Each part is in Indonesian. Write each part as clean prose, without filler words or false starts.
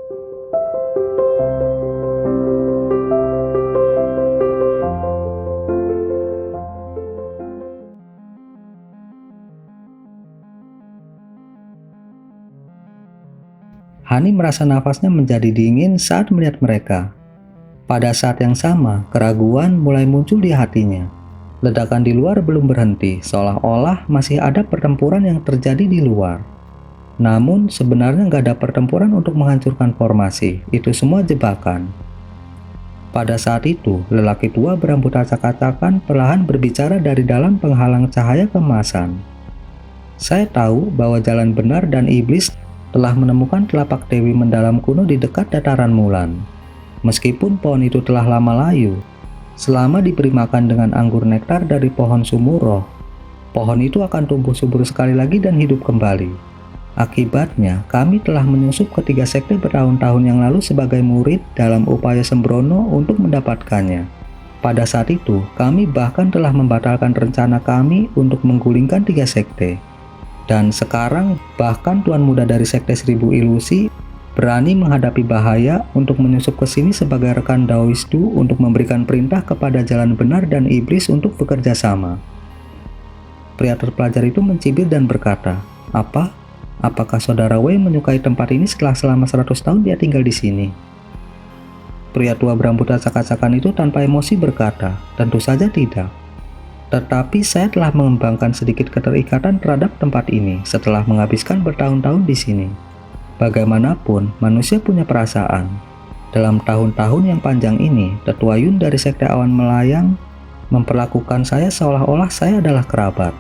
Hani merasa nafasnya menjadi dingin saat melihat mereka. Pada saat yang sama, keraguan mulai muncul di hatinya. Ledakan di luar belum berhenti, seolah-olah masih ada pertempuran yang terjadi di luar. Namun, sebenarnya nggak ada pertempuran untuk menghancurkan formasi. Itu semua jebakan. Pada saat itu, lelaki tua berambut acak-acakan perlahan berbicara dari dalam penghalang cahaya kemasan. Saya tahu bahwa jalan benar dan iblis telah menemukan telapak dewi mendalam kuno di dekat dataran Mulan. Meskipun pohon itu telah lama layu, selama diberi makan dengan anggur nektar dari pohon Sumuroh, pohon itu akan tumbuh subur sekali lagi dan hidup kembali. Akibatnya, kami telah menyusup ketiga sekte bertahun-tahun yang lalu sebagai murid dalam upaya sembrono untuk mendapatkannya. Pada saat itu, kami bahkan telah membatalkan rencana kami untuk menggulingkan tiga sekte. Dan sekarang bahkan Tuan Muda dari Sekte Seribu Ilusi berani menghadapi bahaya untuk menyusup ke sini sebagai rekan Daoistu untuk memberikan perintah kepada jalan benar dan iblis untuk bekerja sama. Pria terpelajar itu mencibir dan berkata, Apakah saudara Wei menyukai tempat ini setelah selama 100 tahun dia tinggal di sini? Pria tua berambut acak-acakan itu tanpa emosi berkata, tentu saja tidak. Tetapi saya telah mengembangkan sedikit keterikatan terhadap tempat ini setelah menghabiskan bertahun-tahun di sini. Bagaimanapun, manusia punya perasaan. Dalam tahun-tahun yang panjang ini, Tetua Yun dari Sekte Awan Melayang memperlakukan saya seolah-olah saya adalah kerabat.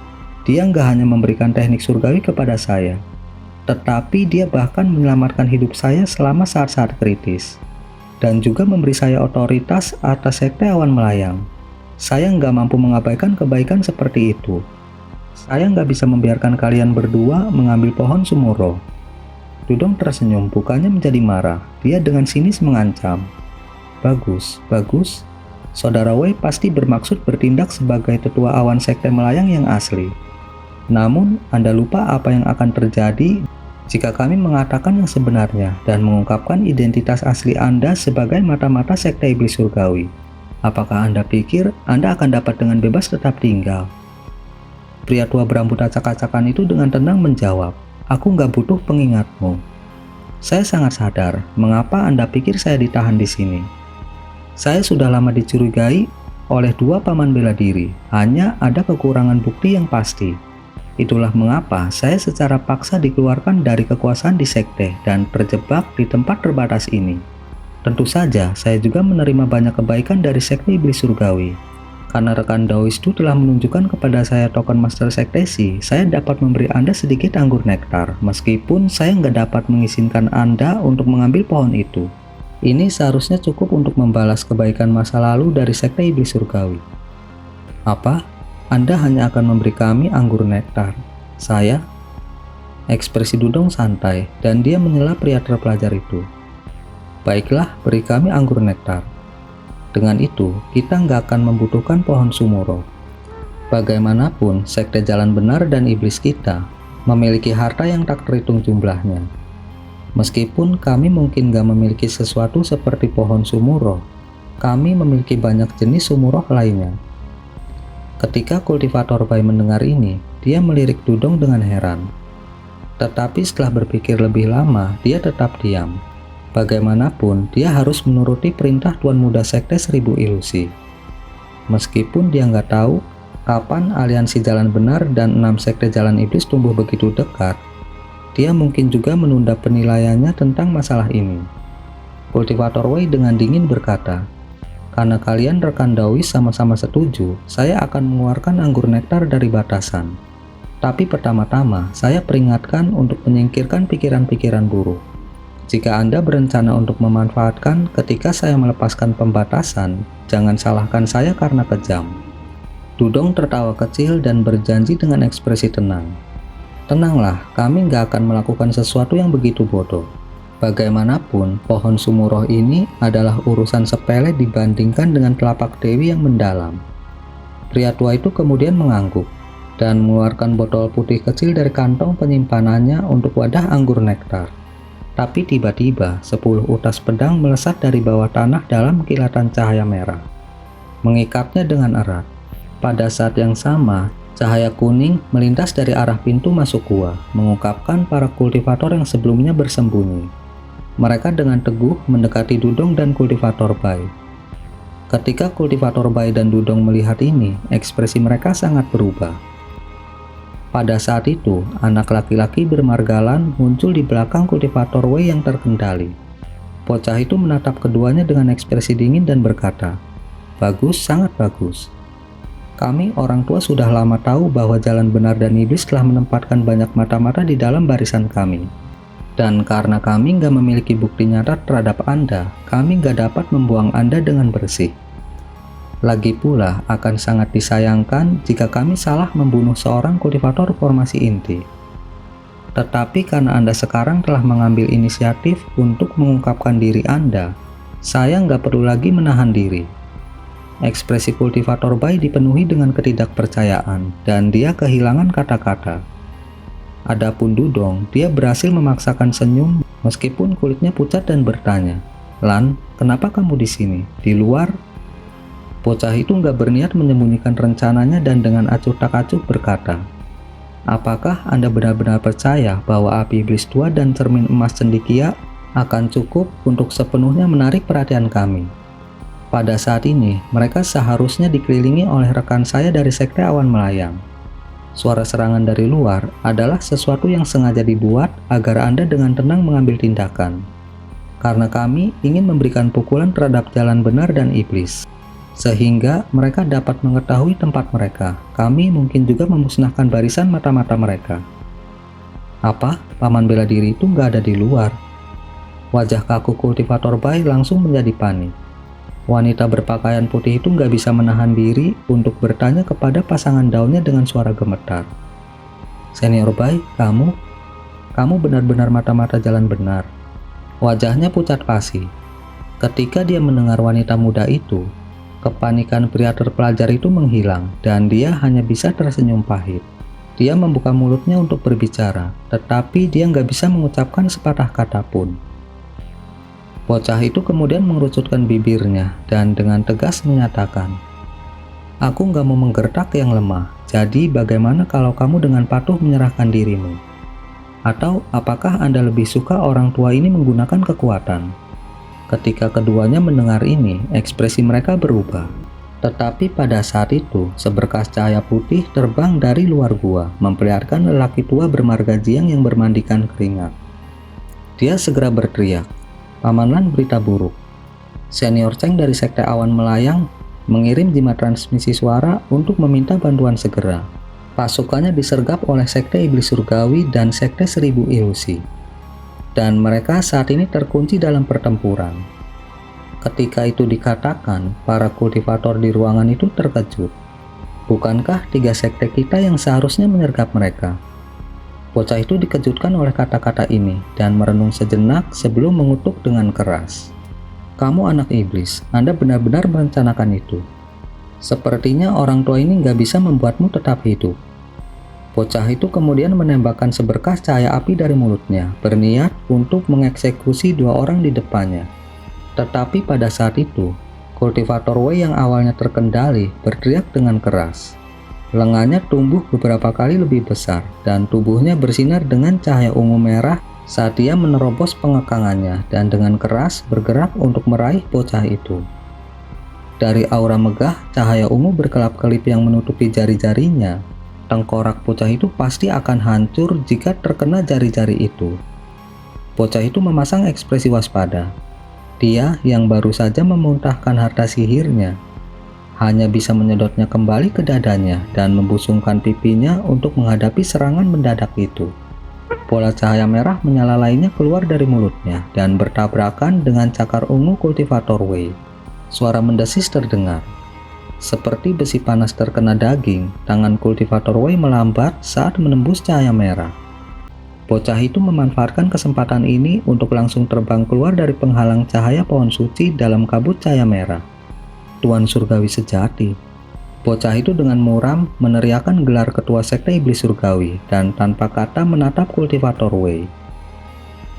Dia nggak hanya memberikan teknik surgawi kepada saya, tetapi dia bahkan menyelamatkan hidup saya selama saat-saat kritis. Dan juga memberi saya otoritas atas Sekte Awan Melayang. Saya nggak mampu mengabaikan kebaikan seperti itu. Saya nggak bisa membiarkan kalian berdua mengambil pohon Sumuroh. Dudong tersenyum, bukannya menjadi marah. Dia dengan sinis mengancam. Bagus. Saudara Wei pasti bermaksud bertindak sebagai tetua awan sekte melayang yang asli. Namun, Anda lupa apa yang akan terjadi jika kami mengatakan yang sebenarnya dan mengungkapkan identitas asli Anda sebagai mata-mata sekte iblis surgawi. Apakah Anda pikir Anda akan dapat dengan bebas tetap tinggal? Pria tua berambut acak-acakan itu dengan tenang menjawab, aku nggak butuh pengingatmu. Saya sangat sadar mengapa Anda pikir saya ditahan di sini. Saya sudah lama dicurigai oleh dua paman bela diri, hanya ada kekurangan bukti yang pasti. Itulah mengapa saya secara paksa dikeluarkan dari kekuasaan di sekte dan terjebak di tempat terbatas ini. Tentu saja, saya juga menerima banyak kebaikan dari sekte iblis surgawi. Karena rekan Daoistu telah menunjukkan kepada saya token master sektesi, saya dapat memberi Anda sedikit anggur nektar, meskipun saya nggak dapat mengizinkan Anda untuk mengambil pohon itu. Ini seharusnya cukup untuk membalas kebaikan masa lalu dari sekte iblis surgawi. Apa? Anda hanya akan memberi kami anggur nektar? Saya? Ekspresi Dudong santai, dan dia menyela pria terpelajar itu. Baiklah, beri kami anggur nektar. Dengan itu, kita nggak akan membutuhkan pohon Sumuroh. Bagaimanapun, sekte jalan benar dan iblis kita memiliki harta yang tak terhitung jumlahnya. Meskipun kami mungkin nggak memiliki sesuatu seperti pohon Sumuroh, kami memiliki banyak jenis Sumuroh lainnya. Ketika kultivator Bai mendengar ini, dia melirik Dudong dengan heran. Tetapi setelah berpikir lebih lama, dia tetap diam. Bagaimanapun, dia harus menuruti perintah Tuan Muda Sekte Seribu Ilusi. Meskipun dia nggak tahu kapan aliansi jalan benar dan 6 sekte jalan iblis tumbuh begitu dekat, dia mungkin juga menunda penilaiannya tentang masalah ini. Kultivator Wei dengan dingin berkata, karena kalian rekan Daois sama-sama setuju, saya akan mengeluarkan anggur nektar dari batasan. Tapi pertama-tama, saya peringatkan untuk menyingkirkan pikiran-pikiran buruk. Jika Anda berencana untuk memanfaatkan ketika saya melepaskan pembatasan, jangan salahkan saya karena kejam. Dudong tertawa kecil dan berjanji dengan ekspresi tenang. Tenanglah, kami nggak akan melakukan sesuatu yang begitu bodoh. Bagaimanapun, pohon Sumuroh ini adalah urusan sepele dibandingkan dengan telapak dewi yang mendalam. Pria tua itu kemudian mengangguk dan mengeluarkan botol putih kecil dari kantong penyimpanannya untuk wadah anggur nektar. Tapi tiba-tiba 10 utas pedang melesat dari bawah tanah dalam kilatan cahaya merah, mengikatnya dengan erat. Pada saat yang sama, cahaya kuning melintas dari arah pintu masuk gua, mengungkapkan para kultivator yang sebelumnya bersembunyi. Mereka dengan teguh mendekati Dudong dan kultivator Bai. Ketika kultivator Bai dan Dudong melihat ini, ekspresi mereka sangat berubah. Pada saat itu, anak laki-laki bermargalan muncul di belakang kultivator Wei yang terkendali. Bocah itu menatap keduanya dengan ekspresi dingin dan berkata, "Bagus, sangat bagus. Kami orang tua sudah lama tahu bahwa jalan benar dan iblis telah menempatkan banyak mata-mata di dalam barisan kami. Dan karena kami nggak memiliki bukti nyata terhadap Anda, kami nggak dapat membuang Anda dengan bersih. Lagi pula, akan sangat disayangkan jika kami salah membunuh seorang kultivator formasi inti. Tetapi karena Anda sekarang telah mengambil inisiatif untuk mengungkapkan diri Anda, saya nggak perlu lagi menahan diri." Ekspresi kultivator Bai dipenuhi dengan ketidakpercayaan, dan dia kehilangan kata-kata. Adapun Dudong, dia berhasil memaksakan senyum meskipun kulitnya pucat dan bertanya, "Lan, kenapa kamu di sini? Di luar?" Bocah itu nggak berniat menyembunyikan rencananya dan dengan acuh tak acuh berkata, "Apakah Anda benar-benar percaya bahwa api iblis tua dan cermin emas cendekia akan cukup untuk sepenuhnya menarik perhatian kami? Pada saat ini, mereka seharusnya dikelilingi oleh rekan saya dari Sekte Awan Melayang. Suara serangan dari luar adalah sesuatu yang sengaja dibuat agar Anda dengan tenang mengambil tindakan. Karena kami ingin memberikan pukulan terhadap jalan benar dan iblis, sehingga mereka dapat mengetahui tempat mereka. Kami mungkin juga memusnahkan barisan mata-mata mereka." "Apa? Paman bela diri itu nggak ada di luar?" Wajah kaku kultivator Bai langsung menjadi panik. Wanita berpakaian putih itu nggak bisa menahan diri untuk bertanya kepada pasangan daunnya dengan suara gemetar, "Senior Bai, kamu benar-benar mata-mata jalan benar." Wajahnya pucat pasi. Ketika dia mendengar wanita muda itu, kepanikan pria terpelajar itu menghilang dan dia hanya bisa tersenyum pahit. Dia membuka mulutnya untuk berbicara, tetapi dia nggak bisa mengucapkan sepatah kata pun. Bocah itu kemudian mengerucutkan bibirnya dan dengan tegas menyatakan, "Aku nggak mau menggertak yang lemah, jadi bagaimana kalau kamu dengan patuh menyerahkan dirimu? Atau apakah Anda lebih suka orang tua ini menggunakan kekuatan?" Ketika keduanya mendengar ini, ekspresi mereka berubah. Tetapi pada saat itu, seberkas cahaya putih terbang dari luar gua, memperlihatkan lelaki tua bermarga jiang yang bermandikan keringat. Dia segera berteriak, "Paman Lan, berita buruk. Senior Cheng dari Sekte Awan Melayang mengirim jimat transmisi suara untuk meminta bantuan segera. Pasukannya disergap oleh Sekte Iblis Surgawi dan Sekte Seribu Ilusi. Dan mereka saat ini terkunci dalam pertempuran." Ketika itu dikatakan, para kultivator di ruangan itu terkejut. Bukankah 3 sekte kita yang seharusnya menyergap mereka? Bocah itu dikejutkan oleh kata-kata ini dan merenung sejenak sebelum mengutuk dengan keras, "Kamu anak iblis, Anda benar-benar merencanakan itu. Sepertinya orang tua ini nggak bisa membuatmu tetap hidup." Bocah itu kemudian menembakkan seberkas cahaya api dari mulutnya, berniat untuk mengeksekusi 2 orang di depannya. Tetapi pada saat itu, kultivator Wei yang awalnya terkendali berteriak dengan keras. Lengannya tumbuh beberapa kali lebih besar dan tubuhnya bersinar dengan cahaya ungu merah saat dia menerobos pengekangannya dan dengan keras bergerak untuk meraih bocah itu. Dari aura megah, cahaya ungu berkelap-kelip yang menutupi jari-jarinya. Tengkorak bocah itu pasti akan hancur jika terkena jari-jari itu. Bocah itu memasang ekspresi waspada. Dia yang baru saja memuntahkan harta sihirnya hanya bisa menyedotnya kembali ke dadanya dan membusungkan pipinya untuk menghadapi serangan mendadak itu. Bola cahaya merah menyala lainnya keluar dari mulutnya dan bertabrakan dengan cakar ungu kultivator Wei. Suara mendesis terdengar. Seperti besi panas terkena daging, tangan kultivator Wei melambat saat menembus cahaya merah. Bocah itu memanfaatkan kesempatan ini untuk langsung terbang keluar dari penghalang cahaya pohon suci dalam kabut cahaya merah. "Tuan Surgawi sejati." Bocah itu dengan muram meneriakkan gelar ketua Sekte Iblis Surgawi dan tanpa kata menatap kultivator Wei.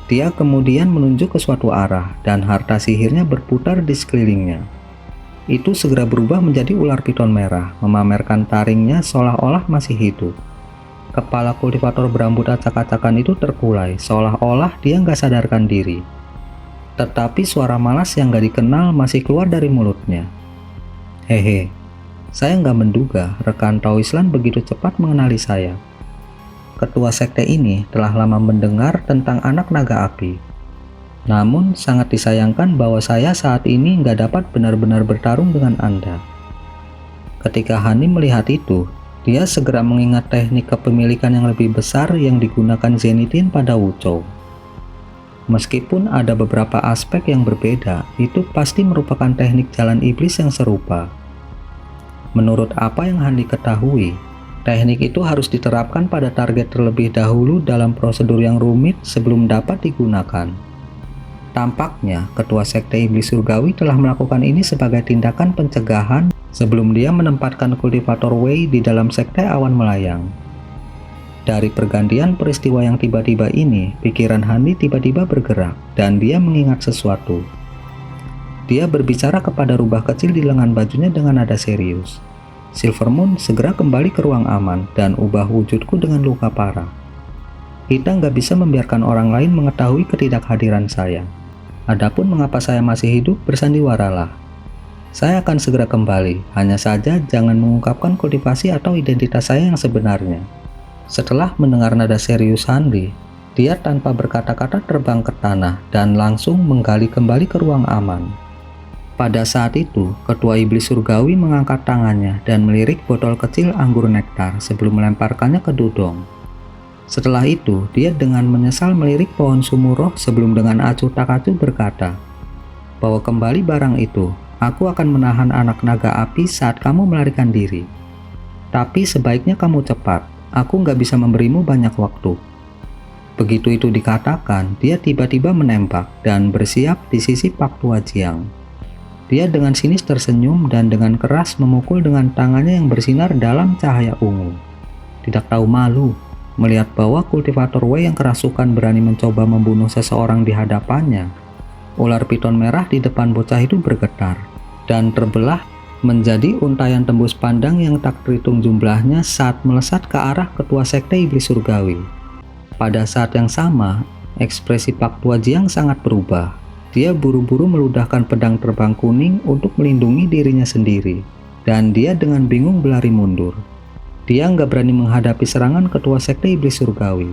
Dia kemudian menunjuk ke suatu arah dan harta sihirnya berputar di sekelilingnya. Itu segera berubah menjadi ular piton merah, memamerkan taringnya seolah-olah masih hidup. Kepala kultivator berambut acak-acakan itu terkulai, seolah-olah dia nggak sadarkan diri. Tetapi suara malas yang nggak dikenal masih keluar dari mulutnya. Hehe, saya nggak menduga rekan Taoislan begitu cepat mengenali saya. Ketua sekte ini telah lama mendengar tentang anak naga api. Namun sangat disayangkan bahwa saya saat ini nggak dapat benar-benar bertarung dengan Anda. Ketika Hani melihat itu, dia segera mengingat teknik kepemilikan yang lebih besar yang digunakan Zenitin pada Wuchou. Meskipun ada beberapa aspek yang berbeda, itu pasti merupakan teknik jalan iblis yang serupa. Menurut apa yang Hani ketahui, teknik itu harus diterapkan pada target terlebih dahulu dalam prosedur yang rumit sebelum dapat digunakan. Tampaknya, ketua sekte iblis surgawi telah melakukan ini sebagai tindakan pencegahan sebelum dia menempatkan kultivator Wei di dalam sekte awan melayang. Dari pergantian peristiwa yang tiba-tiba ini, pikiran Hani tiba-tiba bergerak dan dia mengingat sesuatu. Dia berbicara kepada rubah kecil di lengan bajunya dengan nada serius. Silvermoon segera kembali ke ruang aman dan ubah wujudku dengan luka parah. Kita nggak bisa membiarkan orang lain mengetahui ketidakhadiran saya. Adapun mengapa saya masih hidup, bersandiwaralah. Saya akan segera kembali, hanya saja jangan mengungkapkan kultivasi atau identitas saya yang sebenarnya. Setelah mendengar nada serius Hanli, dia tanpa berkata-kata terbang ke tanah dan langsung menggali kembali ke ruang aman. Pada saat itu, ketua iblis surgawi mengangkat tangannya dan melirik botol kecil anggur nektar sebelum melemparkannya ke Dudong. Setelah itu, dia dengan menyesal melirik pohon sumuroh sebelum dengan acuh tak acuh berkata, "Bawa kembali barang itu, aku akan menahan anak naga api saat kamu melarikan diri. Tapi sebaiknya kamu cepat, aku nggak bisa memberimu banyak waktu." Begitu itu dikatakan, dia tiba-tiba menembak dan bersiap di sisi Pak Tua Jiang. Dia dengan sinis tersenyum dan dengan keras memukul dengan tangannya yang bersinar dalam cahaya ungu. Tidak tahu malu, melihat bahwa kultivator Wei yang kerasukan berani mencoba membunuh seseorang di hadapannya. Ular piton merah di depan bocah itu bergetar dan terbelah menjadi untayan tembus pandang yang tak terhitung jumlahnya saat melesat ke arah ketua sekte iblis surgawi. Pada saat yang sama, ekspresi Pak Tua Jiang sangat berubah. Dia buru-buru meludahkan pedang terbang kuning untuk melindungi dirinya sendiri, dan dia dengan bingung berlari mundur. Dia nggak berani menghadapi serangan ketua sekte iblis surgawi.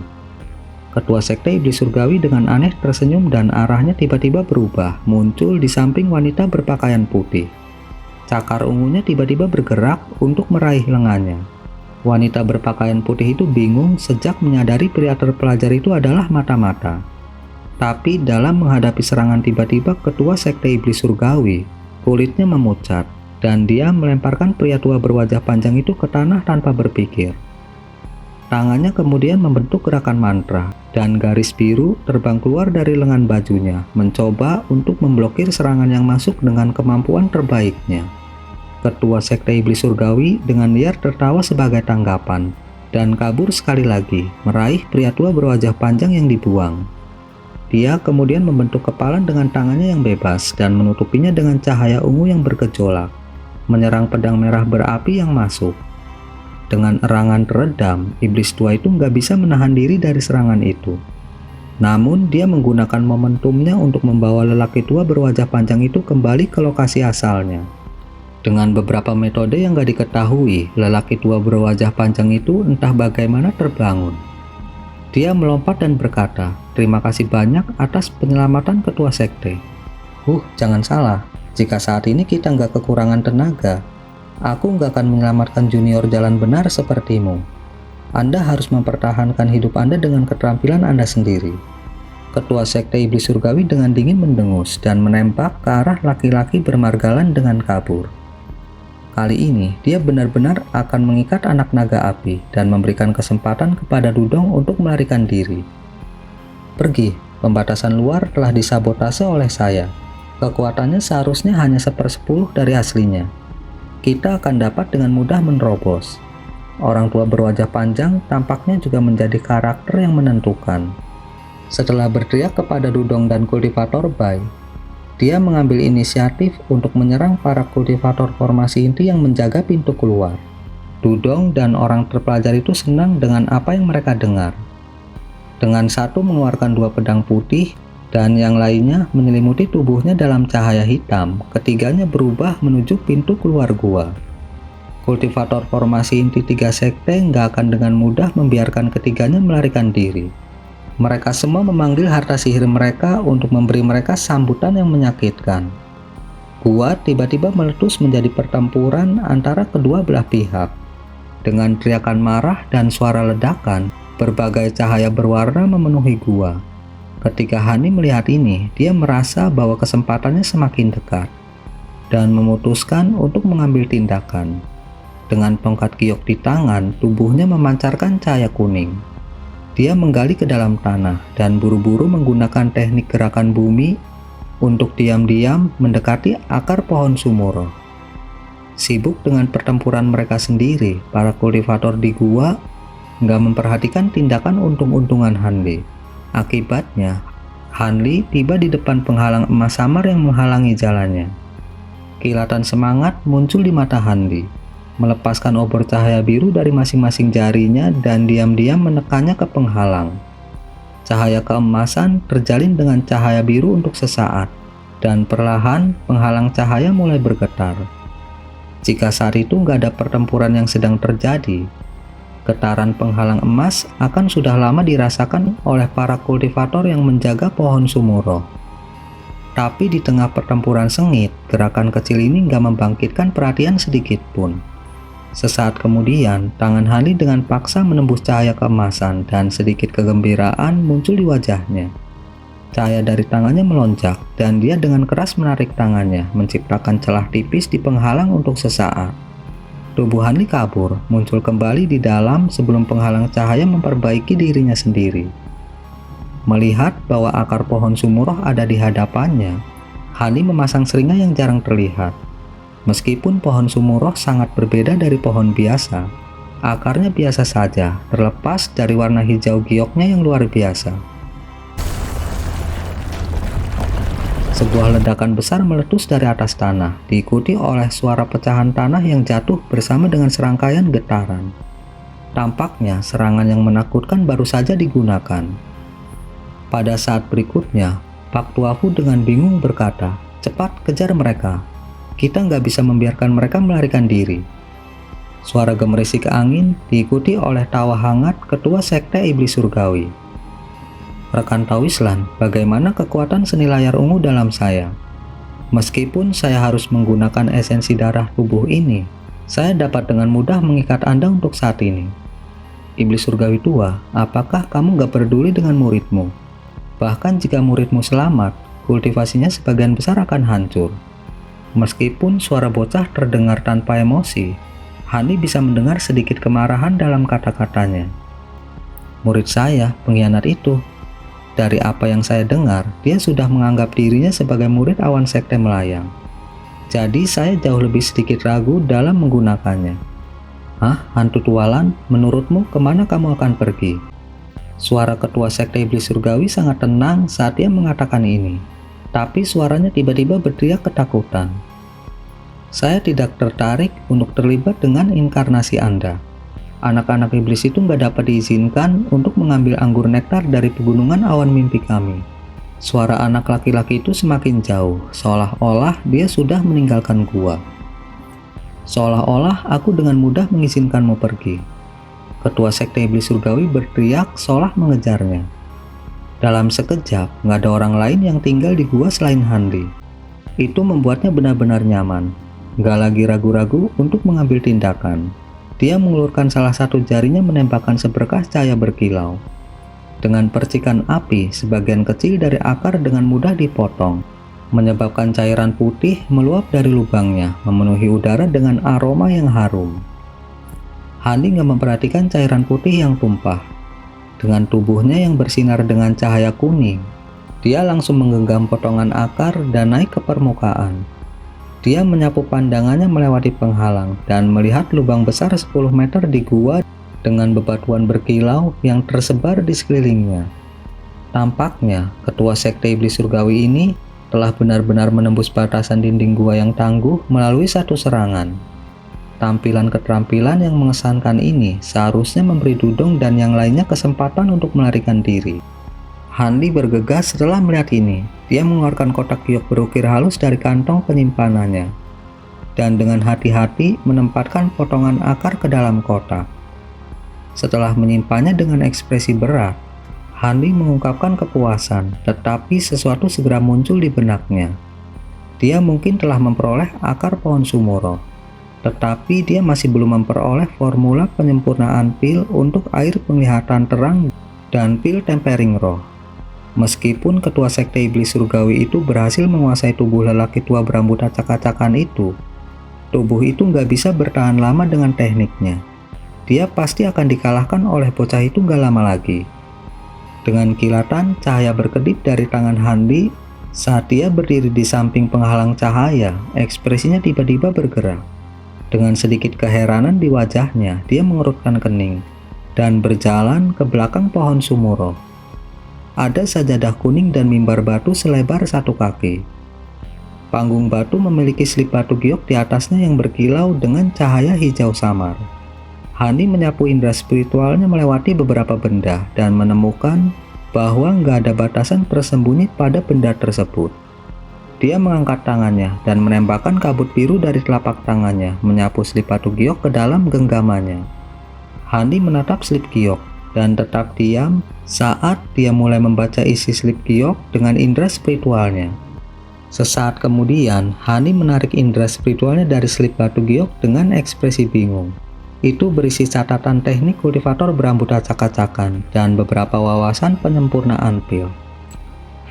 Ketua sekte iblis surgawi dengan aneh tersenyum dan arahnya tiba-tiba berubah, muncul di samping wanita berpakaian putih. Cakar ungunya tiba-tiba bergerak untuk meraih lengannya. Wanita berpakaian putih itu bingung sejak menyadari pria terpelajar itu adalah mata-mata. Tapi dalam menghadapi serangan tiba-tiba ketua sekte iblis surgawi, kulitnya memucat, dan dia melemparkan pria tua berwajah panjang itu ke tanah tanpa berpikir. Tangannya kemudian membentuk gerakan mantra, dan garis biru terbang keluar dari lengan bajunya, mencoba untuk memblokir serangan yang masuk dengan kemampuan terbaiknya. Ketua sekte iblis surgawi dengan liar tertawa sebagai tanggapan, dan kabur sekali lagi, meraih pria tua berwajah panjang yang dibuang. Dia kemudian membentuk kepalan dengan tangannya yang bebas dan menutupinya dengan cahaya ungu yang bergejolak, menyerang pedang merah berapi yang masuk. Dengan erangan teredam, iblis tua itu nggak bisa menahan diri dari serangan itu. Namun dia menggunakan momentumnya untuk membawa lelaki tua berwajah panjang itu kembali ke lokasi asalnya. Dengan beberapa metode yang nggak diketahui, lelaki tua berwajah panjang itu entah bagaimana terbangun. Dia melompat dan berkata, "Terima kasih banyak atas penyelamatan ketua sekte." Jangan salah, jika saat ini kita nggak kekurangan tenaga, aku nggak akan menyelamatkan junior jalan benar sepertimu. Anda harus mempertahankan hidup Anda dengan keterampilan Anda sendiri. Ketua sekte iblis surgawi dengan dingin mendengus dan menembak ke arah laki-laki bermargalan dengan kabur. Kali ini, dia benar-benar akan mengikat anak naga api dan memberikan kesempatan kepada Dudong untuk melarikan diri. "Pergi, pembatasan luar telah disabotase oleh saya. Kekuatannya seharusnya hanya 1/10 dari aslinya. Kita akan dapat dengan mudah menerobos." Orang tua berwajah panjang tampaknya juga menjadi karakter yang menentukan. Setelah berteriak kepada Dudong dan kultivator Bai, dia mengambil inisiatif untuk menyerang para kultivator formasi inti yang menjaga pintu keluar. Dudong dan orang terpelajar itu senang dengan apa yang mereka dengar. Dengan satu mengeluarkan 2 pedang putih dan yang lainnya menyelimuti tubuhnya dalam cahaya hitam, ketiganya berubah menuju pintu keluar gua. Kultivator formasi inti 3 sekte nggak akan dengan mudah membiarkan ketiganya melarikan diri. Mereka semua memanggil harta sihir mereka untuk memberi mereka sambutan yang menyakitkan. Gua tiba-tiba meletus menjadi pertempuran antara kedua belah pihak. Dengan teriakan marah dan suara ledakan, berbagai cahaya berwarna memenuhi gua. Ketika Hani melihat ini, dia merasa bahwa kesempatannya semakin dekat dan memutuskan untuk mengambil tindakan. Dengan tongkat giok di tangan, tubuhnya memancarkan cahaya kuning. Dia menggali ke dalam tanah dan buru-buru menggunakan teknik gerakan bumi untuk diam-diam mendekati akar pohon sumuro. Sibuk dengan pertempuran mereka sendiri, para kultivator di gua nggak memperhatikan tindakan untung-untungan Hanli. Akibatnya, Hanli tiba di depan penghalang emas samar yang menghalangi jalannya. Kilatan semangat muncul di mata Hanli, melepaskan obor cahaya biru dari masing-masing jarinya dan diam-diam menekannya ke penghalang. Cahaya keemasan terjalin dengan cahaya biru untuk sesaat, dan perlahan penghalang cahaya mulai bergetar. Jika saat itu nggak ada pertempuran yang sedang terjadi, getaran penghalang emas akan sudah lama dirasakan oleh para kultivator yang menjaga pohon sumuro. Tapi di tengah pertempuran sengit, gerakan kecil ini nggak membangkitkan perhatian sedikit pun. Sesaat kemudian, tangan Hani dengan paksa menembus cahaya keemasan dan sedikit kegembiraan muncul di wajahnya. Cahaya dari tangannya melonjak dan dia dengan keras menarik tangannya, menciptakan celah tipis di penghalang untuk sesaat. Tubuh Hani kabur, muncul kembali di dalam sebelum penghalang cahaya memperbaiki dirinya sendiri. Melihat bahwa akar pohon sumuroh ada di hadapannya, Hani memasang seringai yang jarang terlihat. Meskipun pohon sumuroh sangat berbeda dari pohon biasa, akarnya biasa saja, terlepas dari warna hijau gioknya yang luar biasa. Sebuah ledakan besar meletus dari atas tanah, diikuti oleh suara pecahan tanah yang jatuh bersama dengan serangkaian getaran. Tampaknya serangan yang menakutkan baru saja digunakan. Pada saat berikutnya, Pak Tuafu dengan bingung berkata, "Cepat kejar mereka. Kita nggak bisa membiarkan mereka melarikan diri." Suara gemerisik angin diikuti oleh tawa hangat ketua sekte iblis surgawi. "Rekan Tawislan, bagaimana kekuatan seni layar ungu dalam saya? Meskipun saya harus menggunakan esensi darah tubuh ini, saya dapat dengan mudah mengikat Anda untuk saat ini." "Iblis surgawi tua, apakah kamu nggak peduli dengan muridmu? Bahkan jika muridmu selamat, kultivasinya sebagian besar akan hancur." Meskipun suara bocah terdengar tanpa emosi, Hani bisa mendengar sedikit kemarahan dalam kata-katanya. "Murid saya, pengkhianat itu. Dari apa yang saya dengar, dia sudah menganggap dirinya sebagai murid awan sekte melayang. Jadi saya jauh lebih sedikit ragu dalam menggunakannya." "Hah, hantu tualan, menurutmu kemana kamu akan pergi?" Suara ketua sekte iblis surgawi sangat tenang saat dia mengatakan ini. Tapi suaranya tiba-tiba berteriak ketakutan. "Saya tidak tertarik untuk terlibat dengan inkarnasi Anda. Anak-anak iblis itu nggak dapat diizinkan untuk mengambil anggur nektar dari pegunungan awan mimpi kami." Suara anak laki-laki itu semakin jauh, seolah-olah dia sudah meninggalkan gua. "Seolah-olah aku dengan mudah mengizinkanmu pergi." Ketua sekte iblis surgawi berteriak seolah mengejarnya. Dalam sekejap, nggak ada orang lain yang tinggal di gua selain Hanli. Itu membuatnya benar-benar nyaman. Nggak lagi ragu-ragu untuk mengambil tindakan. Dia mengulurkan salah satu jarinya menembakkan seberkas cahaya berkilau. Dengan percikan api, sebagian kecil dari akar dengan mudah dipotong, menyebabkan cairan putih meluap dari lubangnya, memenuhi udara dengan aroma yang harum. Hani nggak memperhatikan cairan putih yang tumpah. Dengan tubuhnya yang bersinar dengan cahaya kuning, dia langsung menggenggam potongan akar dan naik ke permukaan. Dia menyapu pandangannya melewati penghalang dan melihat lubang besar 10 meter di gua dengan bebatuan berkilau yang tersebar di sekelilingnya. Tampaknya, ketua sekte iblis surgawi ini telah benar-benar menembus batasan dinding gua yang tangguh melalui satu serangan. Tampilan keterampilan yang mengesankan ini seharusnya memberi Dudong dan yang lainnya kesempatan untuk melarikan diri. Hanli bergegas setelah melihat ini. Dia mengeluarkan kotak giok berukir halus dari kantong penyimpanannya, dan dengan hati-hati menempatkan potongan akar ke dalam kotak. Setelah menyimpannya dengan ekspresi berat, Hanli mengungkapkan kepuasan, tetapi sesuatu segera muncul di benaknya. Dia mungkin telah memperoleh akar pohon Sumuro, tetapi dia masih belum memperoleh formula penyempurnaan pil untuk air penglihatan terang dan pil tempering roh. Meskipun ketua sekte iblis surgawi itu berhasil menguasai tubuh lelaki tua berambut acak-acakan itu, tubuh itu nggak bisa bertahan lama dengan tekniknya. Dia pasti akan dikalahkan oleh bocah itu nggak lama lagi. Dengan kilatan, cahaya berkedip dari tangan Hanli saat dia berdiri di samping penghalang cahaya. Ekspresinya tiba-tiba bergerak. Dengan sedikit keheranan di wajahnya, dia mengerutkan kening dan berjalan ke belakang pohon Sumuro. Ada sajadah kuning dan mimbar batu selebar 1 kaki. Panggung batu memiliki slip batu giok di atasnya yang berkilau dengan cahaya hijau samar. Hanli menyapu indera spiritualnya melewati beberapa benda dan menemukan bahwa nggak ada batasan tersembunyi pada benda tersebut. Dia mengangkat tangannya dan menembakkan kabut biru dari telapak tangannya, menyapu slip batu giok ke dalam genggamannya. Hanli menatap slip giok dan tetap diam saat dia mulai membaca isi slip giok dengan indera spiritualnya. Sesaat kemudian, Hanli menarik indera spiritualnya dari slip batu giok dengan ekspresi bingung. Itu berisi catatan teknik kultivator berambut acak-acakan dan beberapa wawasan penyempurnaan pil.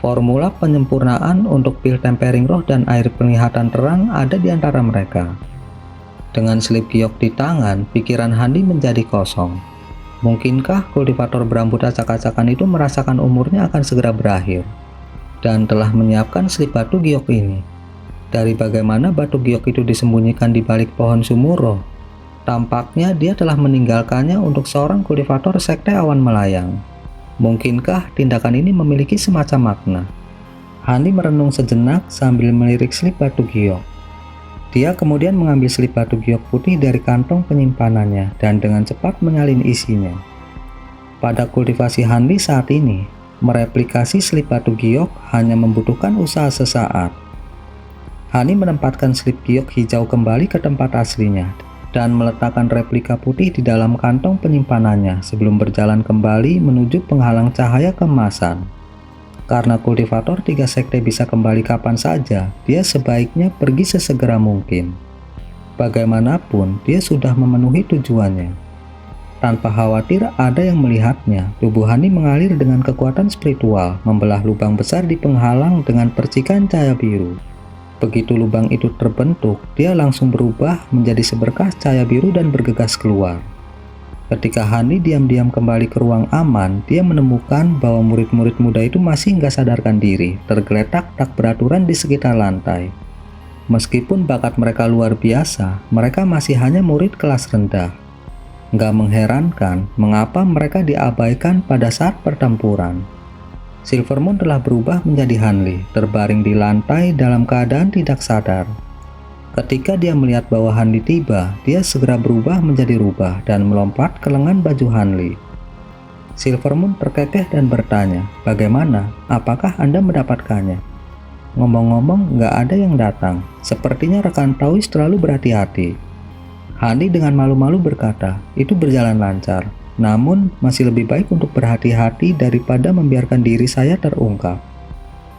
Formula penyempurnaan untuk pil tempering roh dan air penglihatan terang ada di antara mereka. Dengan slip giok di tangan, pikiran Hanli menjadi kosong. Mungkinkah kultivator berambut acak-acakan itu merasakan umurnya akan segera berakhir dan telah menyiapkan slip batu giok ini? Dari bagaimana batu giok itu disembunyikan di balik pohon Sumuro, tampaknya dia telah meninggalkannya untuk seorang kultivator sekte awan melayang. Mungkinkah tindakan ini memiliki semacam makna? Hanli merenung sejenak sambil melirik slip batu giok. Dia kemudian mengambil slip batu giok putih dari kantong penyimpanannya dan dengan cepat menyalin isinya. Pada kultivasi Hanli saat ini, mereplikasi slip batu giok hanya membutuhkan usaha sesaat. Hanli menempatkan slip giok hijau kembali ke tempat aslinya dan meletakkan replika putih di dalam kantong penyimpanannya sebelum berjalan kembali menuju penghalang cahaya keemasan. Karena kultivator 3 sekte bisa kembali kapan saja, dia sebaiknya pergi sesegera mungkin. Bagaimanapun, dia sudah memenuhi tujuannya. Tanpa khawatir ada yang melihatnya, tubuh Hanli mengalir dengan kekuatan spiritual, membelah lubang besar di penghalang dengan percikan cahaya biru. Begitu lubang itu terbentuk, dia langsung berubah menjadi seberkas cahaya biru dan bergegas keluar. Ketika Hanli diam-diam kembali ke ruang aman, dia menemukan bahwa murid-murid muda itu masih nggak sadarkan diri, tergeletak tak beraturan di sekitar lantai. Meskipun bakat mereka luar biasa, mereka masih hanya murid kelas rendah. Nggak mengherankan mengapa mereka diabaikan pada saat pertempuran. Silvermoon telah berubah menjadi Hanli, terbaring di lantai dalam keadaan tidak sadar. Ketika dia melihat bahwa Hanli tiba, dia segera berubah menjadi rubah dan melompat ke lengan baju Hanli. Silvermoon terkekeh dan bertanya, "Bagaimana? Apakah Anda mendapatkannya?" Ngomong-ngomong, nggak ada yang datang. Sepertinya rekan Taois terlalu berhati-hati. Hanli dengan malu-malu berkata, "Itu berjalan lancar. Namun, masih lebih baik untuk berhati-hati daripada membiarkan diri saya terungkap."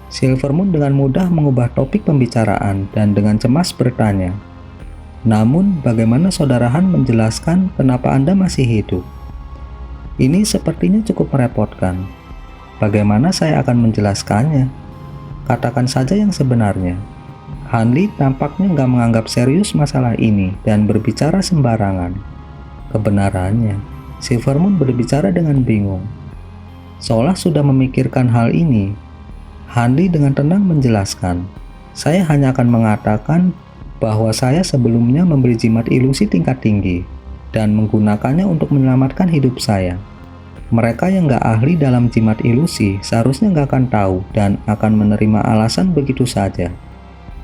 Silvermoon dengan mudah mengubah topik pembicaraan dan dengan cemas bertanya, "Namun, bagaimana Saudara Han menjelaskan kenapa Anda masih hidup? Ini sepertinya cukup merepotkan. Bagaimana saya akan menjelaskannya? Katakan saja yang sebenarnya." Hanli tampaknya nggak menganggap serius masalah ini dan berbicara sembarangan. Kebenarannya, Silvermoon berbicara dengan bingung. Seolah sudah memikirkan hal ini, Hanli dengan tenang menjelaskan, "Saya hanya akan mengatakan bahwa saya sebelumnya membeli jimat ilusi tingkat tinggi dan menggunakannya untuk menyelamatkan hidup saya. Mereka yang nggak ahli dalam jimat ilusi seharusnya nggak akan tahu dan akan menerima alasan begitu saja.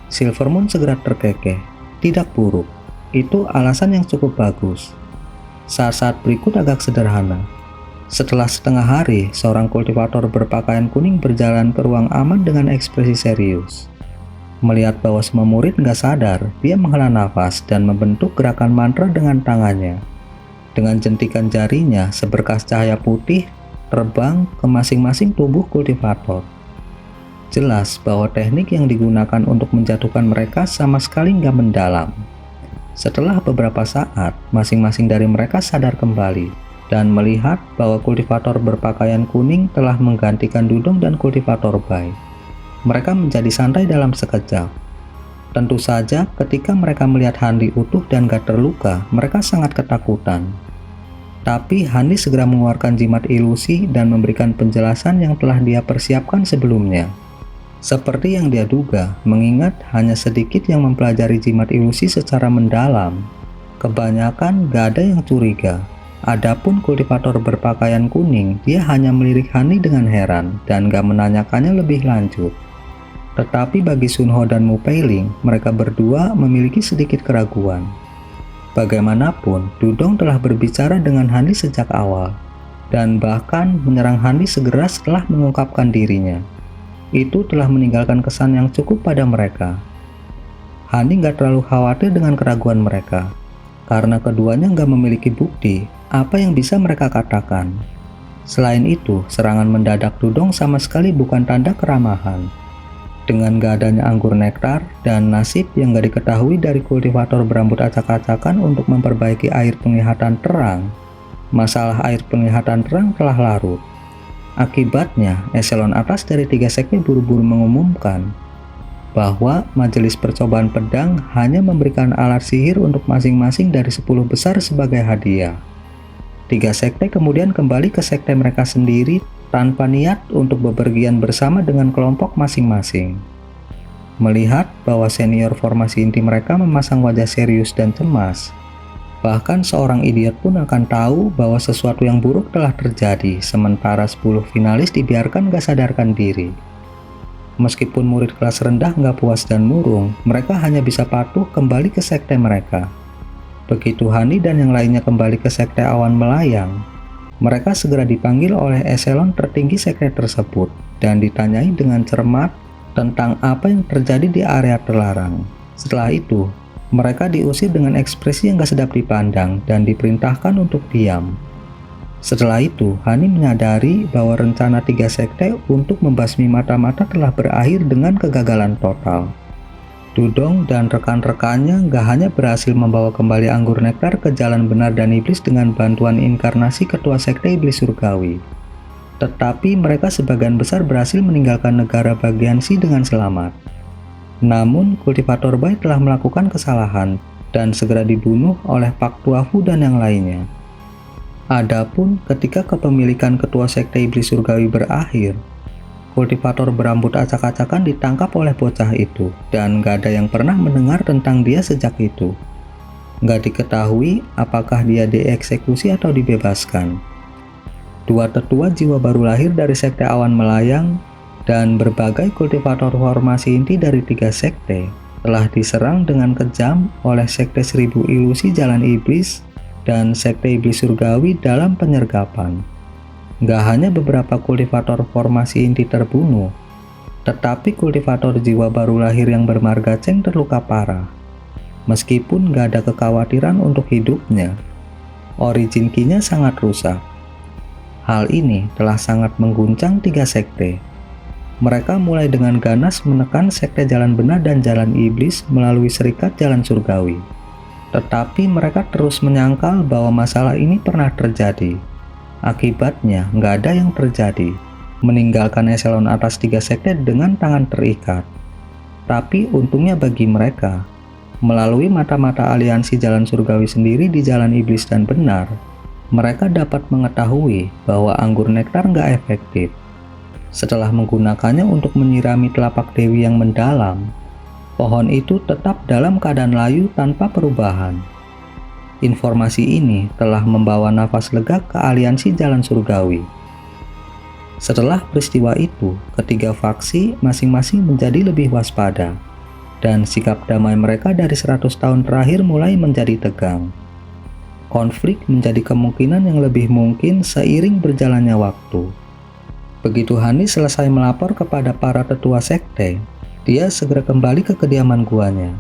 Silvermoon segera terkekeh. Tidak buruk. Itu alasan yang cukup bagus. Saat-saat berikut agak sederhana. Setelah setengah hari, seorang kultivator berpakaian kuning berjalan ke ruang aman dengan ekspresi serius. Melihat bahwa semua murid nggak sadar, dia menghela nafas dan membentuk gerakan mantra dengan tangannya. Dengan jentikan jarinya, seberkas cahaya putih terbang ke masing-masing tubuh kultivator. Jelas bahwa teknik yang digunakan untuk menjatuhkan mereka sama sekali nggak mendalam. Setelah beberapa saat, masing-masing dari mereka sadar kembali dan melihat bahwa kultivator berpakaian kuning telah menggantikan Dudong dan kultivator Bai. Mereka menjadi santai dalam sekejap. Tentu saja ketika mereka melihat Hanli utuh dan gak terluka, mereka sangat ketakutan. Tapi Hanli segera mengeluarkan jimat ilusi dan memberikan penjelasan yang telah dia persiapkan sebelumnya. Seperti yang dia duga, mengingat hanya sedikit yang mempelajari jimat ilusi secara mendalam. Kebanyakan gak ada yang curiga. Adapun kultivator berpakaian kuning, dia hanya melirik Hanli dengan heran dan gak menanyakannya lebih lanjut. Tetapi bagi Sunho dan Mu Peiling, mereka berdua memiliki sedikit keraguan. Bagaimanapun, Dudong telah berbicara dengan Hanli sejak awal, dan bahkan menyerang Hanli segera setelah mengungkapkan dirinya. Itu telah meninggalkan kesan yang cukup pada mereka. Hanli gak terlalu khawatir dengan keraguan mereka, karena keduanya gak memiliki bukti apa yang bisa mereka katakan. Selain itu, serangan mendadak Dudong sama sekali bukan tanda keramahan. Dengan gak adanya anggur nektar dan nasib yang gak diketahui dari kultivator berambut acak-acakan untuk memperbaiki air penglihatan terang, masalah air penglihatan terang telah larut. Akibatnya, eselon atas dari 3 sekte buru-buru mengumumkan bahwa majelis percobaan pedang hanya memberikan alat sihir untuk masing-masing dari 10 besar sebagai hadiah. 3 sekte kemudian kembali ke sekte mereka sendiri tanpa niat untuk bepergian bersama dengan kelompok masing-masing. Melihat bahwa senior formasi inti mereka memasang wajah serius dan cemas, bahkan seorang idiot pun akan tahu bahwa sesuatu yang buruk telah terjadi, sementara 10 finalis dibiarkan gak sadarkan diri. Meskipun murid kelas rendah gak puas dan murung, mereka hanya bisa patuh kembali ke sekte mereka. Begitu Hanli dan yang lainnya kembali ke sekte awan melayang, mereka segera dipanggil oleh eselon tertinggi sekte tersebut dan ditanyai dengan cermat tentang apa yang terjadi di area terlarang. Setelah itu, mereka diusir dengan ekspresi yang gak sedap dipandang dan diperintahkan untuk diam. Setelah itu, Hanli menyadari bahwa rencana 3 sekte untuk membasmi mata-mata telah berakhir dengan kegagalan total. Dudong dan rekan-rekannya gak hanya berhasil membawa kembali anggur nektar ke jalan benar dan iblis dengan bantuan inkarnasi ketua sekte iblis surgawi, tetapi mereka sebagian besar berhasil meninggalkan negara bagian Si dengan selamat. Namun, kultivator Bai telah melakukan kesalahan dan segera dibunuh oleh Pak Tuafu dan yang lainnya. Adapun ketika kepemilikan ketua sekte iblis surgawi berakhir, kultivator berambut acak-acakan ditangkap oleh bocah itu dan gak ada yang pernah mendengar tentang dia sejak itu. Gak diketahui apakah dia dieksekusi atau dibebaskan. 2 tetua jiwa baru lahir dari sekte awan melayang dan berbagai kultivator formasi inti dari 3 sekte telah diserang dengan kejam oleh sekte 1000 ilusi jalan iblis dan sekte iblis surgawi dalam penyergapan. Gak hanya beberapa kultivator formasi inti terbunuh, tetapi kultivator jiwa baru lahir yang bermarga Cheng terluka parah. Meskipun gak ada kekhawatiran untuk hidupnya, origin Ki-nya sangat rusak. Hal ini telah sangat mengguncang 3 sekte. Mereka mulai dengan ganas menekan sekte jalan benar dan jalan iblis melalui serikat jalan surgawi. Tetapi mereka terus menyangkal bahwa masalah ini pernah terjadi. Akibatnya, nggak ada yang terjadi, meninggalkan eselon atas 3 sekte dengan tangan terikat. Tapi untungnya bagi mereka, melalui mata-mata aliansi jalan surgawi sendiri di jalan iblis dan benar, mereka dapat mengetahui bahwa anggur nektar nggak efektif. Setelah menggunakannya untuk menyirami telapak dewi yang mendalam, pohon itu tetap dalam keadaan layu tanpa perubahan. Informasi ini telah membawa nafas lega ke aliansi Jalan Surgawi. Setelah peristiwa itu, ketiga faksi masing-masing menjadi lebih waspada, dan sikap damai mereka dari 100 tahun terakhir mulai menjadi tegang. Konflik menjadi kemungkinan yang lebih mungkin seiring berjalannya waktu. Begitu Hani selesai melapor kepada para tetua sekte, dia segera kembali ke kediaman guanya.